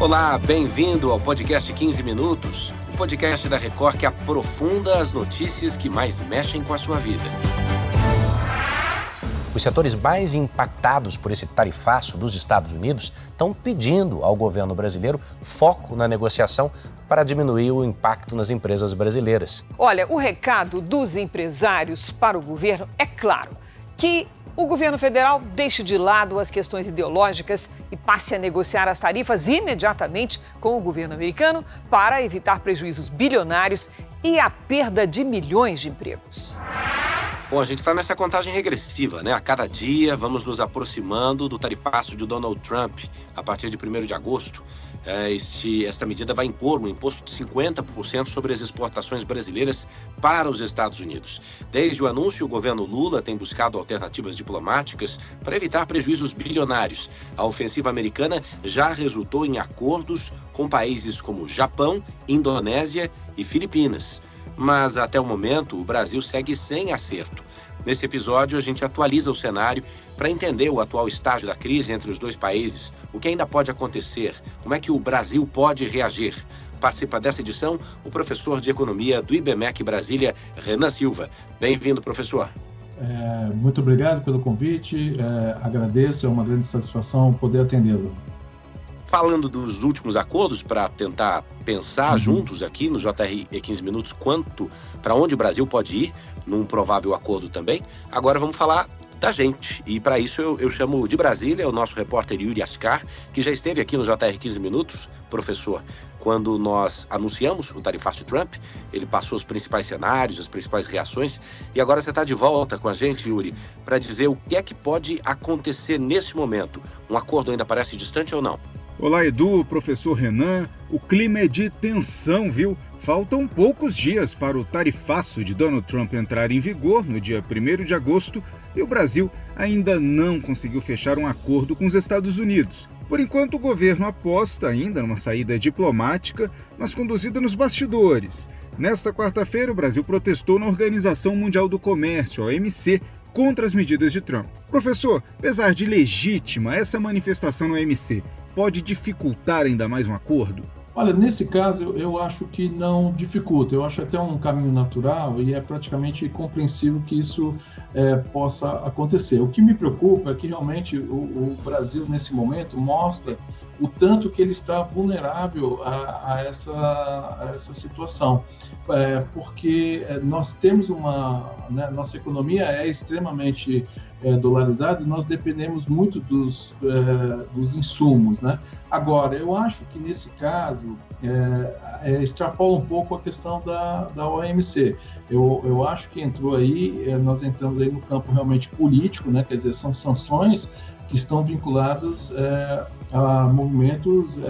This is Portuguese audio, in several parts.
Olá, bem-vindo ao podcast 15 Minutos, o podcast da Record que aprofunda as notícias que mais mexem com a sua vida. Os setores mais impactados por esse tarifaço dos Estados Unidos estão pedindo ao governo brasileiro foco na negociação para diminuir o impacto nas empresas brasileiras. Olha, o recado dos empresários para o governo é claro, que o governo federal deixe de lado as questões ideológicas e passe a negociar as tarifas imediatamente com o governo americano para evitar prejuízos bilionários e a perda de milhões de empregos. Bom, a gente está nessa contagem regressiva, né? A cada dia vamos nos aproximando do tarifaço de Donald Trump a partir de 1º de agosto. Esta medida vai impor um imposto de 50% sobre as exportações brasileiras para os Estados Unidos. Desde o anúncio, o governo Lula tem buscado alternativas diplomáticas para evitar prejuízos bilionários. A ofensiva americana já resultou em acordos com países como Japão, Indonésia e Filipinas. Mas, até o momento, o Brasil segue sem acerto. Nesse episódio, a gente atualiza o cenário para entender o atual estágio da crise entre os dois países, o que ainda pode acontecer, como é que o Brasil pode reagir. Participa dessa edição o professor de Economia do IBMEC Brasília, Renan Silva. Bem-vindo, professor. Muito obrigado pelo convite, agradeço, é uma grande satisfação poder atendê-lo. Falando dos últimos acordos, para tentar pensar juntos aqui no JR 15 Minutos quanto para onde o Brasil pode ir, num provável acordo também, agora vamos falar da gente. E para isso eu chamo de Brasília o nosso repórter Yuri Ascar, que já esteve aqui no JR 15 Minutos, professor. Quando nós anunciamos o tarifaço de Trump, ele passou os principais cenários, as principais reações, e agora você está de volta com a gente, Yuri, para dizer o que é que pode acontecer nesse momento. Um acordo ainda parece distante ou não? Olá, Edu, professor Renan. O clima é de tensão, viu? Faltam poucos dias para o tarifaço de Donald Trump entrar em vigor no dia 1º de agosto e o Brasil ainda não conseguiu fechar um acordo com os Estados Unidos. Por enquanto, o governo aposta ainda numa saída diplomática, mas conduzida nos bastidores. Nesta quarta-feira, o Brasil protestou na Organização Mundial do Comércio, OMC, contra as medidas de Trump. Professor, apesar de legítima, essa manifestação no OMC pode dificultar ainda mais um acordo? Olha, nesse caso eu acho que não dificulta, eu acho até um caminho natural e é praticamente compreensível que isso possa acontecer. O que me preocupa é que realmente o Brasil nesse momento mostra o tanto que ele está vulnerável a essa situação, porque nós temos nossa economia é extremamente dolarizada e nós dependemos muito dos insumos, né? Agora, eu acho que nesse caso extrapola um pouco a questão da OMC. Eu acho que nós entramos aí no campo realmente político, né? Quer dizer, são sanções que estão vinculadas a movimentos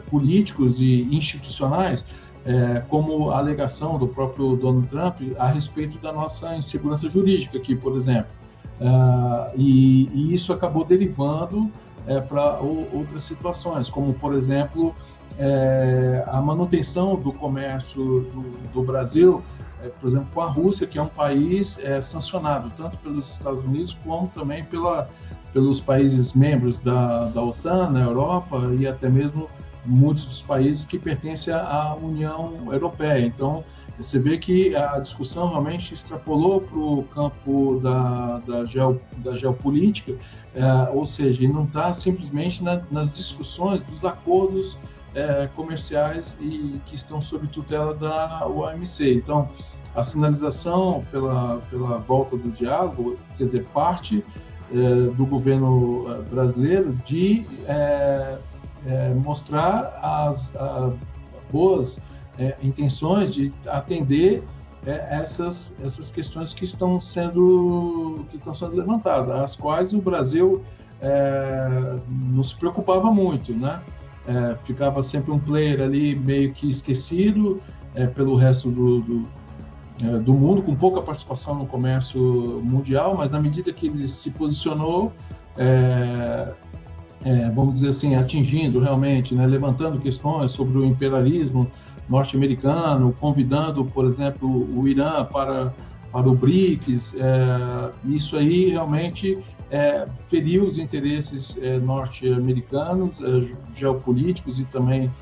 políticos e institucionais, como a alegação do próprio Donald Trump a respeito da nossa insegurança jurídica aqui, por exemplo. E isso acabou derivando para outras situações, como, por exemplo, a manutenção do comércio do Brasil, por exemplo, com a Rússia, que é um país sancionado tanto pelos Estados Unidos como também pelos países membros da OTAN, na Europa, e até mesmo muitos dos países que pertencem à União Europeia. Então, você vê que a discussão realmente extrapolou para o campo da geopolítica, ou seja, e não está simplesmente nas discussões dos acordos comerciais e que estão sob tutela da OMC. Então, a sinalização pela volta do diálogo, quer dizer, parte do governo brasileiro de mostrar as boas intenções de atender essas questões que estão sendo levantadas, as quais o Brasil não se preocupava muito, né? Ficava sempre um player ali meio que esquecido pelo resto do mundo, com pouca participação no comércio mundial, mas na medida que ele se posicionou, vamos dizer assim, atingindo realmente, né, levantando questões sobre o imperialismo norte-americano, convidando, por exemplo, o Irã para o BRICS, isso aí realmente ferir os interesses norte-americanos, geopolíticos e também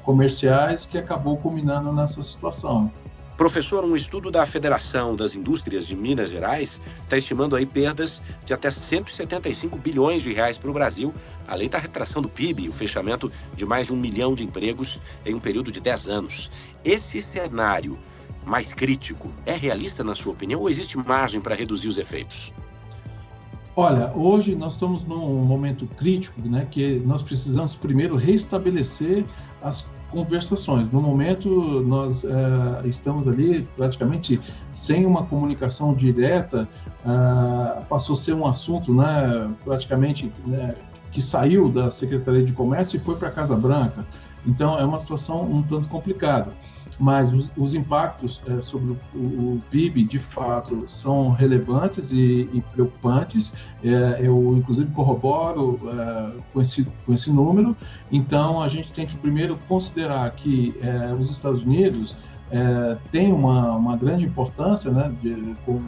comerciais, que acabou culminando nessa situação. Professor, um estudo da Federação das Indústrias de Minas Gerais está estimando aí perdas de até 175 bilhões de reais para o Brasil, além da retração do PIB e o fechamento de mais de 1 milhão de empregos em um período de 10 anos. Esse cenário mais crítico é realista, na sua opinião, ou existe margem para reduzir os efeitos? Olha, hoje nós estamos num momento crítico, né, que nós precisamos primeiro restabelecer as conversações. No momento, nós estamos ali praticamente sem uma comunicação direta, passou a ser um assunto, né, praticamente, né, que saiu da Secretaria de Comércio e foi para a Casa Branca. Então, é uma situação um tanto complicada. Mas os impactos sobre o PIB, de fato, são relevantes e preocupantes. Eu, inclusive, corroboro com esse número. Então, a gente tem que primeiro considerar que os Estados Unidos têm uma grande importância, né, com o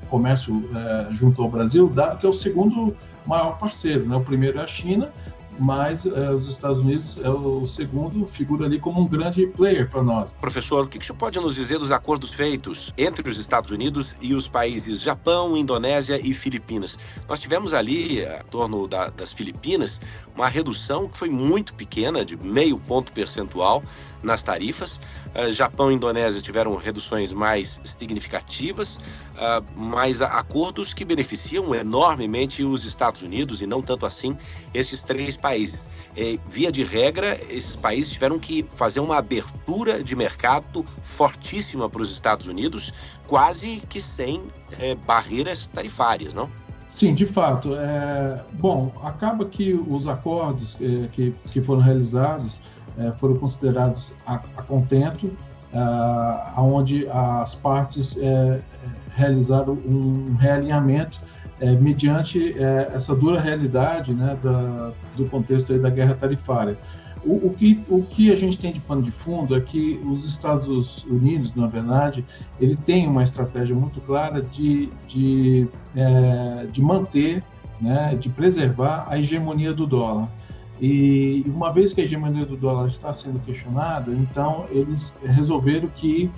comércio junto ao Brasil, dado que é o segundo maior parceiro, né? O primeiro é a China, mas os Estados Unidos é o segundo, figura ali como um grande player para nós. Professor, o que o senhor pode nos dizer dos acordos feitos entre os Estados Unidos e os países Japão, Indonésia e Filipinas? Nós tivemos ali, em torno das Filipinas, uma redução que foi muito pequena, de 0,5 ponto percentual nas tarifas. Japão e Indonésia tiveram reduções mais significativas, mas acordos que beneficiam enormemente os Estados Unidos e não tanto assim esses 3 países. Via de regra, esses países tiveram que fazer uma abertura de mercado fortíssima para os Estados Unidos, quase que sem barreiras tarifárias, não? Sim, de fato. Bom, acaba que os acordos que foram realizados foram considerados a contento, onde as partes realizaram um realinhamento mediante essa dura realidade, né, do contexto aí da guerra tarifária. O que a gente tem de pano de fundo é que os Estados Unidos, na verdade, ele tem uma estratégia muito clara de manter, né, de preservar a hegemonia do dólar. E uma vez que a hegemonia do dólar está sendo questionada, então eles resolveram que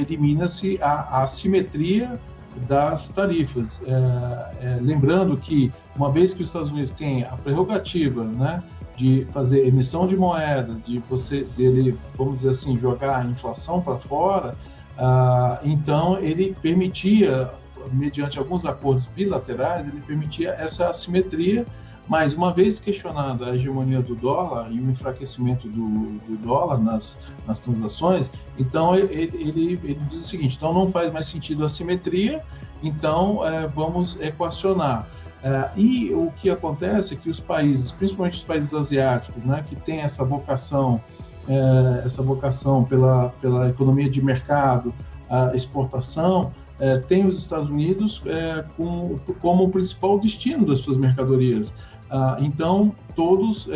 elimina-se a assimetria das tarifas. Lembrando que uma vez que os Estados Unidos têm a prerrogativa, né, de fazer emissão de moedas, dele, vamos dizer assim, jogar a inflação para fora, então ele permitia, mediante alguns acordos bilaterais, ele permitia essa assimetria. Mas, uma vez questionada a hegemonia do dólar e o enfraquecimento do dólar nas transações, então ele diz o seguinte: então não faz mais sentido a simetria, então vamos equacionar. E o que acontece é que os países, principalmente os países asiáticos, né, que têm essa vocação pela economia de mercado, a exportação, tem os Estados Unidos como o principal destino das suas mercadorias. Então, todos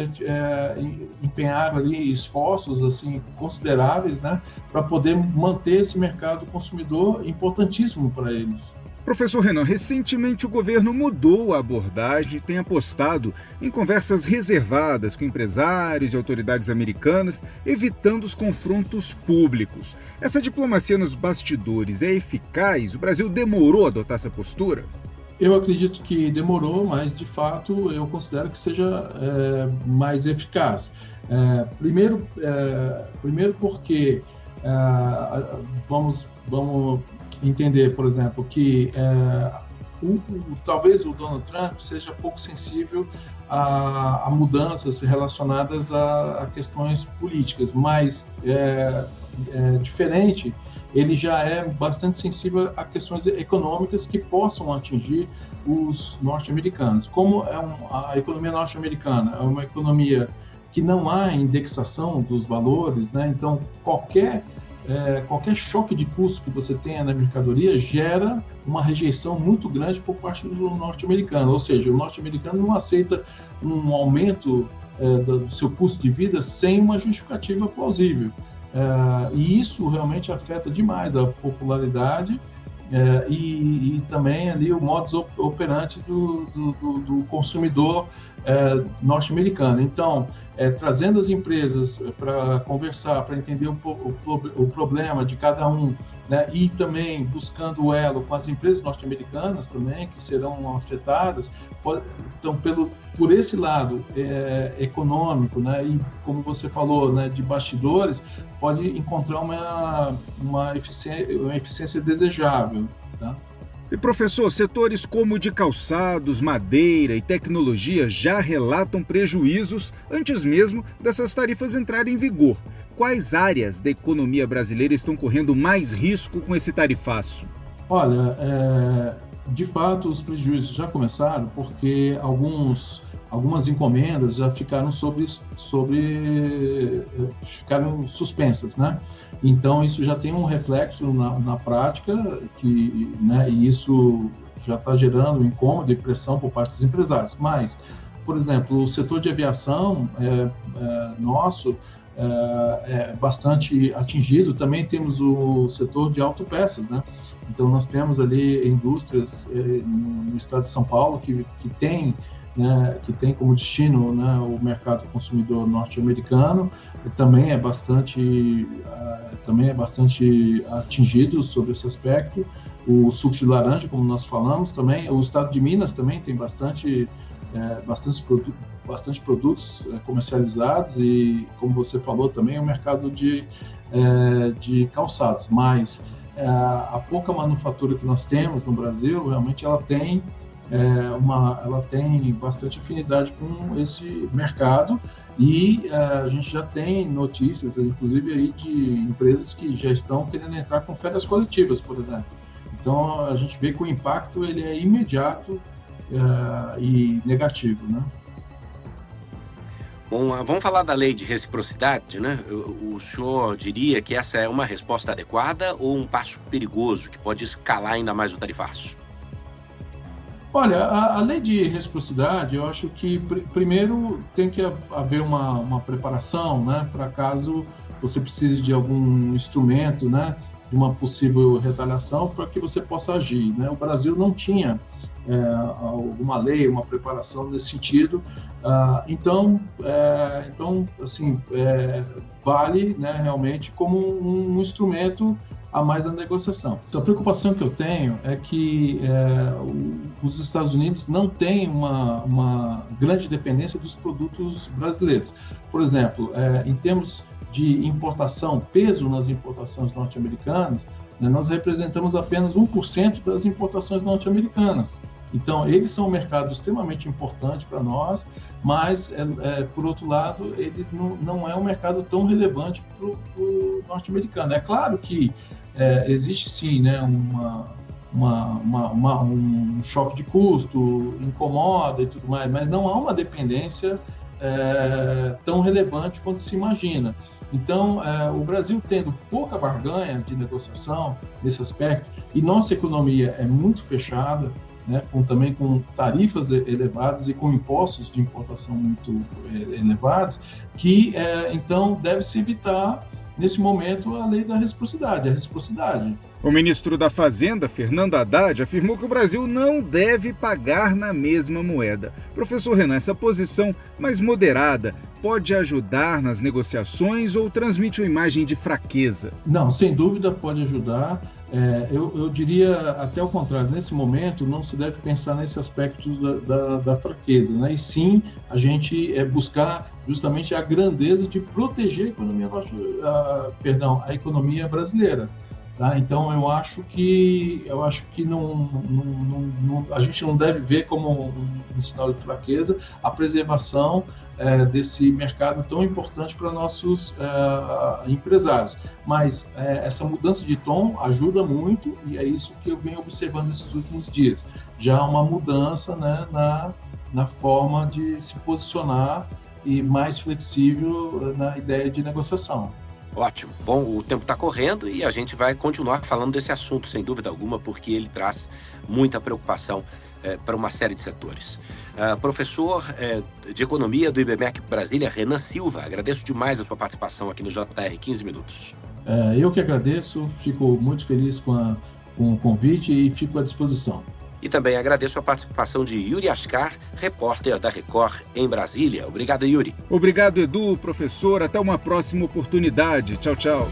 empenharam ali esforços assim, consideráveis, né, para poder manter esse mercado consumidor importantíssimo para eles. Professor Renan, recentemente o governo mudou a abordagem e tem apostado em conversas reservadas com empresários e autoridades americanas, evitando os confrontos públicos. Essa diplomacia nos bastidores é eficaz? O Brasil demorou a adotar essa postura? Eu acredito que demorou, mas de fato eu considero que seja mais eficaz. Primeiro porque vamos entender, por exemplo, que talvez o Donald Trump seja pouco sensível a mudanças relacionadas a questões políticas, mas diferente, ele já é bastante sensível a questões econômicas que possam atingir os norte-americanos. Como a economia norte-americana é uma economia que não há indexação dos valores, né? Então qualquer choque de custo que você tenha na mercadoria gera uma rejeição muito grande por parte do norte-americano, ou seja, o norte-americano não aceita um aumento do seu custo de vida sem uma justificativa plausível. E isso realmente afeta demais a popularidade e também ali o modus operandi do consumidor norte-americano. Então, trazendo as empresas para conversar, para entender o problema de cada um, né, e também buscando o elo com as empresas norte-americanas também, que serão afetadas, então, por esse lado econômico, né, e como você falou, né, de bastidores, pode encontrar uma eficiência desejável. Tá? E, professor, setores como o de calçados, madeira e tecnologia já relatam prejuízos antes mesmo dessas tarifas entrarem em vigor. Quais áreas da economia brasileira estão correndo mais risco com esse tarifaço? Olha, de fato, os prejuízos já começaram porque algumas encomendas já ficaram ficaram suspensas, né? Então, isso já tem um reflexo na prática, né, e isso já está gerando incômodo e pressão por parte dos empresários. Mas, por exemplo, o setor de aviação nosso é bastante atingido. Também temos o setor de autopeças, né? Então, nós temos ali indústrias no estado de São Paulo que tem como destino, né, o mercado consumidor norte-americano, também é bastante atingido sobre esse aspecto. O suco de laranja, como nós falamos, também. O estado de Minas também tem bastante produtos comercializados e, como você falou, também o mercado de calçados. Mas a pouca manufatura que nós temos no Brasil, realmente ela tem bastante afinidade com esse mercado e a gente já tem notícias, inclusive aí de empresas que já estão querendo entrar com férias coletivas, por exemplo. Então a gente vê que o impacto ele é imediato e negativo, né? Bom, vamos falar da lei de reciprocidade, né? O senhor diria que essa é uma resposta adequada ou um passo perigoso que pode escalar ainda mais o tarifaço? Olha, a lei de reciprocidade, eu acho que primeiro tem que haver uma preparação, né, para caso você precise de algum instrumento, né, de uma possível retaliação para que você possa agir, né? O Brasil não tinha alguma lei, uma preparação nesse sentido, então assim, vale, né, realmente como um instrumento a mais da negociação. Então, a preocupação que eu tenho é que os Estados Unidos não têm uma grande dependência dos produtos brasileiros. Por exemplo, em termos de importação, peso nas importações norte-americanas, né, nós representamos apenas 1% das importações norte-americanas. Então, eles são um mercado extremamente importante para nós, mas, por outro lado, ele não é um mercado tão relevante para o norte-americano. É claro que existe, sim, né, um choque de custo, incomoda e tudo mais, mas não há uma dependência tão relevante quanto se imagina. Então, o Brasil tendo pouca barganha de negociação nesse aspecto, e nossa economia é muito fechada, né, também com tarifas elevadas e com impostos de importação muito elevados, que então deve-se evitar, nesse momento, a lei da reciprocidade, a reciprocidade. O ministro da Fazenda, Fernando Haddad, afirmou que o Brasil não deve pagar na mesma moeda. Professor Renan, essa posição mais moderada pode ajudar nas negociações ou transmite uma imagem de fraqueza? Não, sem dúvida pode ajudar. Eu diria até o contrário, nesse momento não se deve pensar nesse aspecto da fraqueza, né? E sim a gente buscar justamente a grandeza de proteger a economia brasileira. Tá? Então eu acho que a gente não deve ver como um sinal de fraqueza a preservação desse mercado tão importante para nossos empresários. Mas essa mudança de tom ajuda muito e é isso que eu venho observando nesses últimos dias. Já há uma mudança, né, na forma de se posicionar e mais flexível na ideia de negociação. Ótimo. Bom, o tempo está correndo e a gente vai continuar falando desse assunto, sem dúvida alguma, porque ele traz muita preocupação para uma série de setores. Professor de Economia do IBMEC Brasília, Renan Silva, agradeço demais a sua participação aqui no JR 15 Minutos. Eu que agradeço, fico muito feliz com com o convite e fico à disposição. E também agradeço a participação de Yuri Ascar, repórter da Record em Brasília. Obrigado, Yuri. Obrigado, Edu, professor. Até uma próxima oportunidade. Tchau, tchau.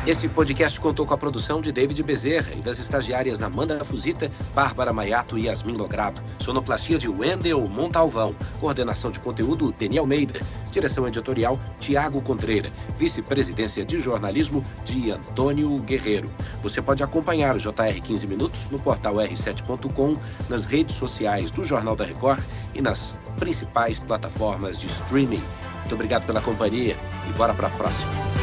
Esse podcast contou com a produção de David Bezerra e das estagiárias Amanda Fusita, Bárbara Maiato e Yasmin Logrado. Sonoplastia de Wendel Montalvão. Coordenação de conteúdo, Deni Almeida. Direção editorial, Tiago Contreira. Vice-presidência de jornalismo, de Antônio Guerreiro. Você pode acompanhar o JR 15 Minutos no portal r7.com, nas redes sociais do Jornal da Record e nas principais plataformas de streaming. Muito obrigado pela companhia e bora para a próxima.